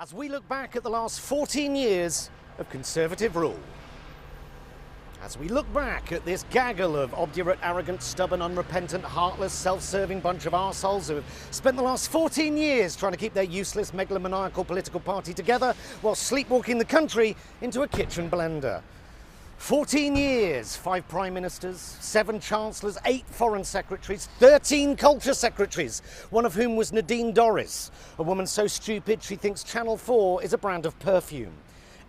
as we look back at the last 14 years of Conservative rule. As we look back at this gaggle of obdurate, arrogant, stubborn, unrepentant, heartless, self-serving bunch of arseholes who have spent the last 14 years trying to keep their useless, megalomaniacal political party together while sleepwalking the country into a kitchen blender. 14 years, 5 prime ministers, 7 chancellors, 8 foreign secretaries, 13 culture secretaries, one of whom was Nadine Dorries, a woman so stupid she thinks Channel 4 is a brand of perfume.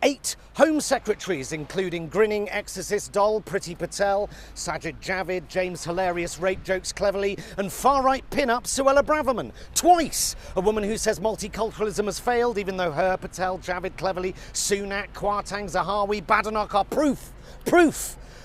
8 home secretaries, including grinning exorcist doll Priti Patel, Sajid Javid, James Hilarious rape jokes cleverly, and far-right pin-up Suella Braverman. Twice! A woman who says multiculturalism has failed, even though her, Patel, Javid cleverly, Sunak, Kwarteng, Zahawi, Badenoch are proof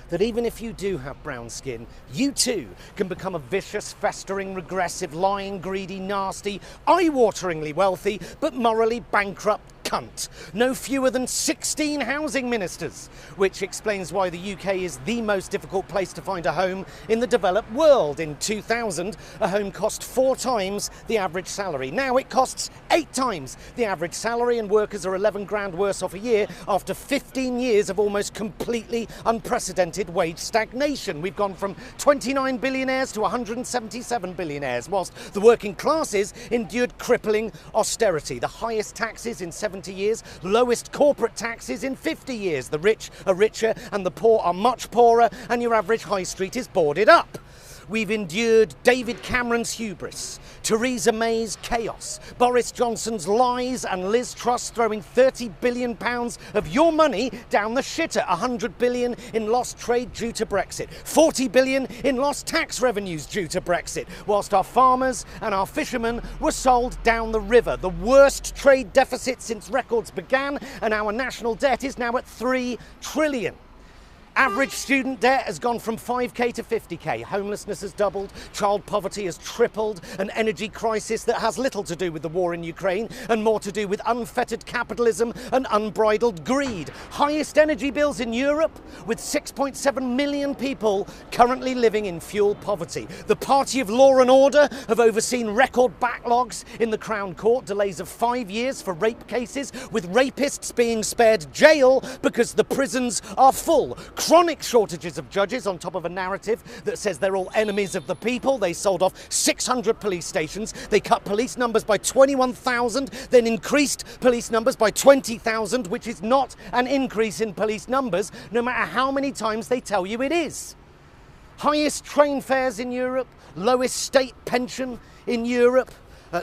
that even if you do have brown skin, you too can become a vicious, festering, regressive, lying, greedy, nasty, eye-wateringly wealthy, but morally bankrupt cunt. No fewer than 16 housing ministers, which explains why the UK is the most difficult place to find a home in the developed world. In 2000, a home cost 4 times the average salary. Now it costs 8 times the average salary, and workers are 11 grand worse off a year after 15 years of almost completely unprecedented wage stagnation. We've gone from 29 billionaires to 177 billionaires, whilst the working classes endured crippling austerity. The highest taxes in 70 years, lowest corporate taxes in 50 years. The rich are richer and the poor are much poorer, and your average high street is boarded up. We've endured David Cameron's hubris, Theresa May's chaos, Boris Johnson's lies, and Liz Truss throwing £30 billion of your money down the shitter. 100 billion in lost trade due to Brexit, 40 billion in lost tax revenues due to Brexit, whilst our farmers and our fishermen were sold down the river. The worst trade deficit since records began, and our national debt is now at 3 trillion. Average student debt has gone from 5k to 50k, homelessness has doubled, child poverty has tripled, an energy crisis that has little to do with the war in Ukraine and more to do with unfettered capitalism and unbridled greed. Highest energy bills in Europe, with 6.7 million people currently living in fuel poverty. The party of law and order have overseen record backlogs in the Crown Court, delays of 5 years for rape cases, with rapists being spared jail because the prisons are full. Chronic shortages of judges on top of a narrative that says they're all enemies of the people. They sold off 600 police stations. They cut police numbers by 21,000, then increased police numbers by 20,000, which is not an increase in police numbers, no matter how many times they tell you it is. Highest train fares in Europe, lowest state pension in Europe,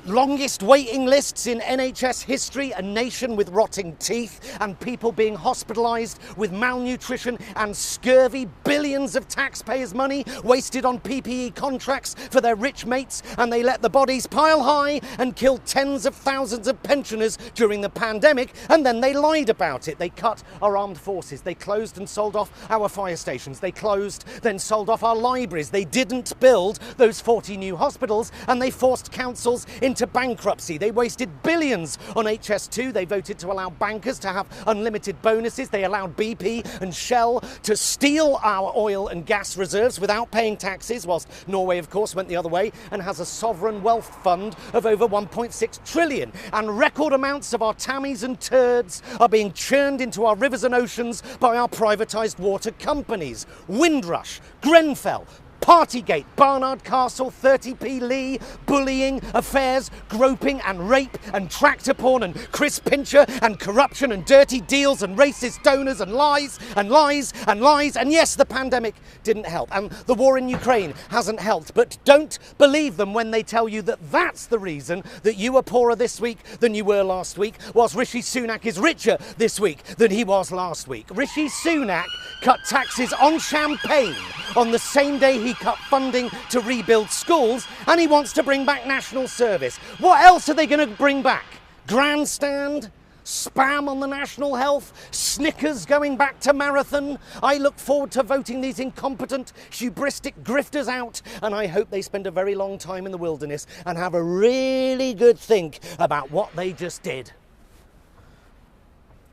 longest waiting lists in NHS history, a nation with rotting teeth and people being hospitalised with malnutrition and scurvy, billions of taxpayers' money wasted on PPE contracts for their rich mates, and they let the bodies pile high and kill tens of thousands of pensioners during the pandemic, and then they lied about it. They cut our armed forces, they closed and sold off our fire stations, they closed, then sold off our libraries, they didn't build those 40 new hospitals, and they forced councils into bankruptcy. They wasted billions on HS2. They voted to allow bankers to have unlimited bonuses. They allowed BP and Shell to steal our oil and gas reserves without paying taxes, whilst Norway, of course, went the other way and has a sovereign wealth fund of over 1.6 trillion. And record amounts of our tammies and turds are being churned into our rivers and oceans by our privatised water companies. Windrush, Grenfell, Partygate, Barnard Castle, 30p Lee, bullying, affairs, groping and rape and tractor porn and Chris Pincher and corruption and dirty deals and racist donors and lies and lies and lies. And yes, the pandemic didn't help and the war in Ukraine hasn't helped, but don't believe them when they tell you that that's the reason that you are poorer this week than you were last week, whilst Rishi Sunak is richer this week than he was last week. Rishi Sunak cut taxes on champagne on the same day he cut funding to rebuild schools, and he wants to bring back national service. What else are they going to bring back? Grandstand? Spam on the national health? Snickers going back to marathon? I look forward to voting these incompetent, hubristic grifters out, and I hope they spend a very long time in the wilderness and have a really good think about what they just did.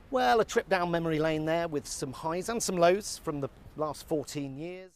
Well, a trip down memory lane there with some highs and some lows from the last 14 years.